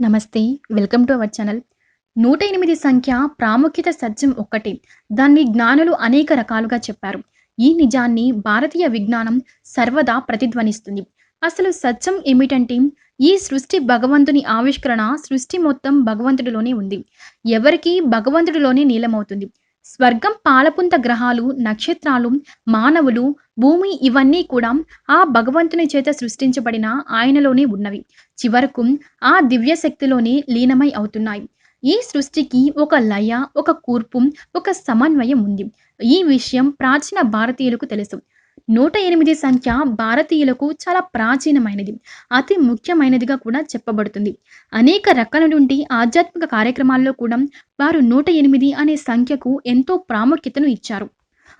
నమస్తే. Welcome to our channel. 108 సంఖ్య ప్రాముఖ్యత సత్యం ఒక్కటే. దాన్ని జ్ఞానులు అనేక రకాలుగా చెప్పారు. ఈ నిజాన్ని భారతీయ విజ్ఞానం సర్వదా ప్రతిధ్వనిస్తుంది. అసలు సత్యం ఏమిటంటే, ఈ సృష్టి భగవంతుని ఆవిష్కరణ. సృష్టి మొత్తం భగవంతుడిలోనే ఉంది. ఎవరికీ భగవంతుడిలోనే లీలమవుతుంది. స్వర్గం, పాలపుంత గ్రహాలు, నక్షత్రాలు, మానవులు, భూమి ఇవన్నీ కూడా ఆ భగవంతుని చేత సృష్టించబడిన ఆయనలోనే ఉన్నవి. చివరకు ఆ దివ్య శక్తిలోనే లీనమై అవుతున్నాయి. ఈ సృష్టికి ఒక లయ, ఒక కూర్పు, ఒక సమన్వయం ఉంది. ఈ విషయం ప్రాచీన భారతీయులకు తెలుసు. 108 సంఖ్య భారతీయులకు చాలా ప్రాచీనమైనది. అతి ముఖ్యమైనదిగా కూడా చెప్పబడుతుంది. అనేక రకాల నుండి ఆధ్యాత్మిక కార్యక్రమాల్లో కూడా వారు 108 అనే సంఖ్యకు ఎంతో ప్రాముఖ్యతను ఇచ్చారు.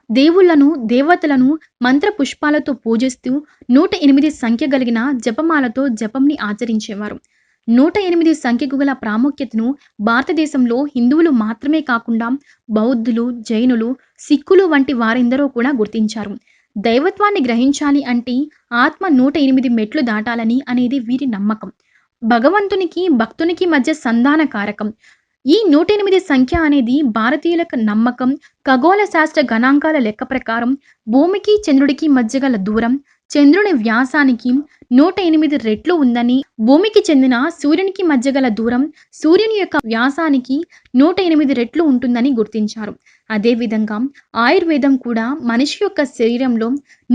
దేవుళ్లను, దేవతలను మంత్ర పుష్పాలతో పూజిస్తూ 108 సంఖ్య కలిగిన జపమాలతో జపంని ఆచరించేవారు. 108 సంఖ్యకు గల ప్రాముఖ్యతను భారతదేశంలో హిందువులు మాత్రమే కాకుండా బౌద్ధులు, జైనులు, సిక్కులు వంటి వారెందరో కూడా గుర్తించారు. దైవత్వాన్ని గ్రహించాలి అంటే ఆత్మ 108 మెట్లు దాటాలని అనేది వీరి నమ్మకం. భగవంతునికి, భక్తునికి మధ్య సంధాన కారకం. ఈ 108 సంఖ్య అనేది భారతీయులకు నమ్మకం. ఖగోళ శాస్త్ర గణాంకాల లెక్క ప్రకారం భూమికి, చంద్రుడికి మధ్య గల దూరం చంద్రుని వ్యాసానికి 108 రెట్లు ఉందని, భూమికి చెందిన సూర్యునికి మధ్య గల దూరం సూర్యుని యొక్క వ్యాసానికి 108 రెట్లు ఉంటుందని గుర్తించారు. అదేవిధంగా ఆయుర్వేదం కూడా మనిషి యొక్క శరీరంలో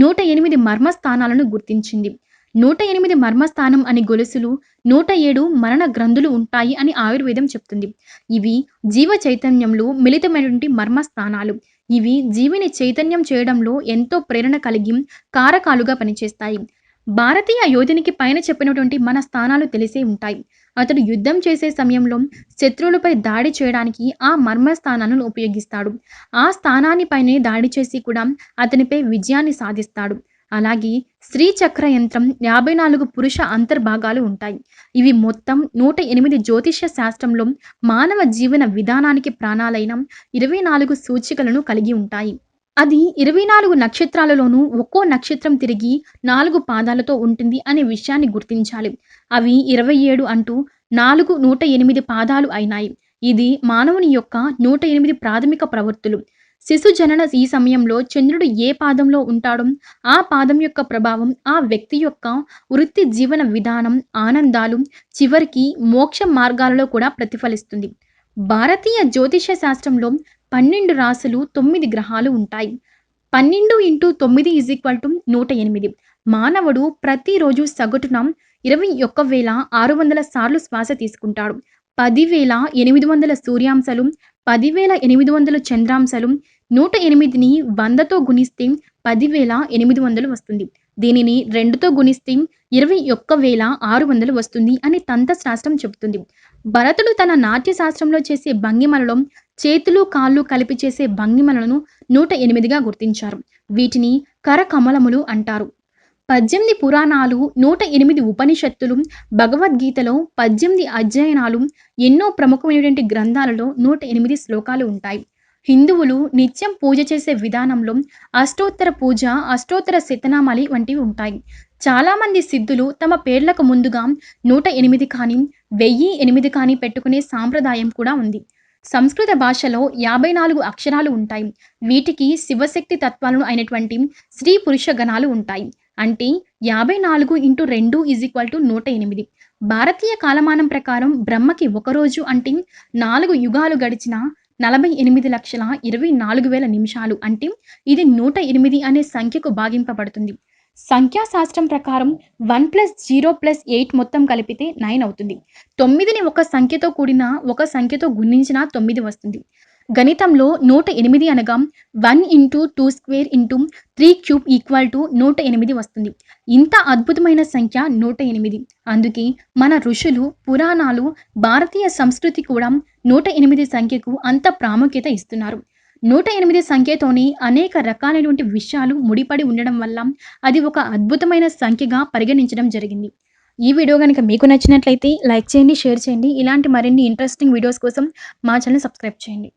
108 మర్మస్థానాలను గుర్తించింది. 108 మర్మస్థానం అని గొలుసులు, 107 మరణ గ్రంథులు ఉంటాయి అని ఆయుర్వేదం చెప్తుంది. ఇవి జీవ చైతన్యంలో మిళితమైనటువంటి మర్మస్థానాలు. ఇవి జీవిని చైతన్యం చేయడంలో ఎంతో ప్రేరణ కలిగి కారకాలుగా పనిచేస్తాయి. భారతీయ యోధునికి పైన చెప్పినటువంటి మన స్థానాలు తెలిసే ఉంటాయి. అతడు యుద్ధం చేసే సమయంలో శత్రువులపై దాడి చేయడానికి ఆ మర్మస్థానాలను ఉపయోగిస్తాడు. ఆ స్థానాన్ని పైనే దాడి చేసి కూడా అతనిపై విజయాన్ని సాధిస్తాడు. అలాగే శ్రీ చక్ర యంత్రం 54 పురుష అంతర్భాగాలు ఉంటాయి. ఇవి మొత్తం 108 జ్యోతిష్య శాస్త్రంలో మానవ జీవన విధానానికి ప్రాణాలైన 24 సూచికలను కలిగి ఉంటాయి. అది 24 నక్షత్రాలలోనూ ఒక్కో నక్షత్రం తిరిగి 4 పాదాలతో ఉంటుంది అనే విషయాన్ని గుర్తించాలి. అవి 27 అంటూ 4 108 పాదాలు అయినాయి. ఇది మానవుని యొక్క 108 ప్రాథమిక ప్రవృత్తులు. శిశు జనన ఈ సమయంలో చంద్రుడు ఏ పాదంలో ఉంటాడో ఆ పాదం యొక్క ప్రభావం ఆ వ్యక్తి యొక్క వృత్తి, జీవన విధానం, ఆనందాలు, చివరికి మోక్ష మార్గాలలో కూడా ప్రతిఫలిస్తుంది. భారతీయ జ్యోతిష శాస్త్రంలో 12 రాశులు, 9 గ్రహాలు ఉంటాయి. 12 × 9 = 108. మానవుడు ప్రతిరోజు సగటున 21,600 సార్లు శ్వాస తీసుకుంటాడు. 10,800 సూర్యాంశాలు, 10,800 చంద్రాంశాలు. 108ని 100తో గుణిస్తే 10,800 వస్తుంది. దీనిని 2తో గుణిస్తే 21,600 వస్తుంది అని తంత్రశాస్త్రం చెబుతుంది. భరతుడు తన నాట్య శాస్త్రంలో చేసే భంగిమలలో చేతులు, కాళ్ళు కలిపి చేసే భంగిమలను 108గా గుర్తించారు. వీటిని కరకమలములు అంటారు. 18 పురాణాలు, 108 ఉపనిషత్తులు, భగవద్గీతలో 18 అధ్యయనాలు, ఎన్నో ప్రముఖమైనటువంటి గ్రంథాలలో 108 శ్లోకాలు ఉంటాయి. హిందువులు నిత్యం పూజ చేసే విధానంలో అష్టోత్తర పూజ, అష్టోత్తర శతనామాలి వంటివి ఉంటాయి. చాలామంది సిద్ధులు తమ పేర్లకు ముందుగా 108 కానీ, 1008 కానీ పెట్టుకునే సాంప్రదాయం కూడా ఉంది. సంస్కృత భాషలో 54 అక్షరాలు ఉంటాయి. వీటికి శివశక్తి తత్వాలను అయినటువంటి స్త్రీ పురుష గణాలు ఉంటాయి. అంటే 54 × 2 = 108. భారతీయ కాలమానం ప్రకారం బ్రహ్మకి ఒక రోజు అంటే 4 యుగాలు గడిచిన 48,24,000 నిమిషాలు. అంటే ఇది 108 అనే సంఖ్యకు భాగింపబడుతుంది. సంఖ్యాశాస్త్రం ప్రకారం 1 + 0 + 8 మొత్తం కలిపితే 9 అవుతుంది. 9ని ఒక సంఖ్యతో కూడిన, ఒక సంఖ్యతో గుణించిన 9 వస్తుంది. గణితంలో 108 అనగా 1 × 2² × 3³ = 108 వస్తుంది. ఇంత అద్భుతమైన సంఖ్య 108. అందుకే మన ఋషులు, పురాణాలు, భారతీయ సంస్కృతి కూడా 108 సంఖ్యకు అంత ప్రాముఖ్యత ఇస్తున్నారు. 108 సంఖ్యతోనే అనేక రకాలైనటువంటి విషయాలు ముడిపడి ఉండడం వల్ల అది ఒక అద్భుతమైన సంఖ్యగా పరిగణించడం జరిగింది. ఈ వీడియో కనుక మీకు నచ్చినట్లయితే లైక్ చేయండి, షేర్ చేయండి. ఇలాంటి మరిన్ని ఇంట్రెస్టింగ్ వీడియోస్ కోసం మా ఛానల్ సబ్స్క్రైబ్ చేయండి.